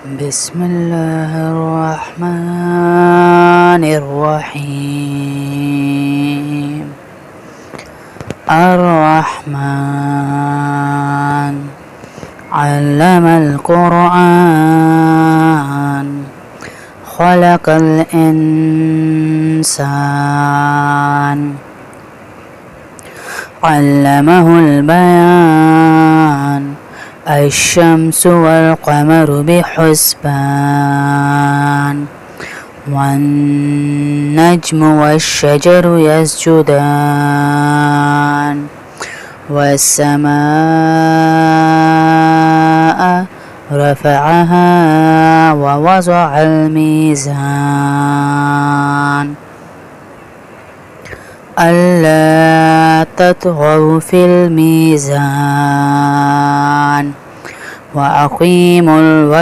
بسم الله الرحمن الرحيم. الرحمن علم القرآن خلق الإنسان علمه البيان الشمس والقمر بحسبان والنجم والشجر يسجدان والسماء رفعها ووضع الميزان ألا تطغوا في الميزان وأقيموا الوزن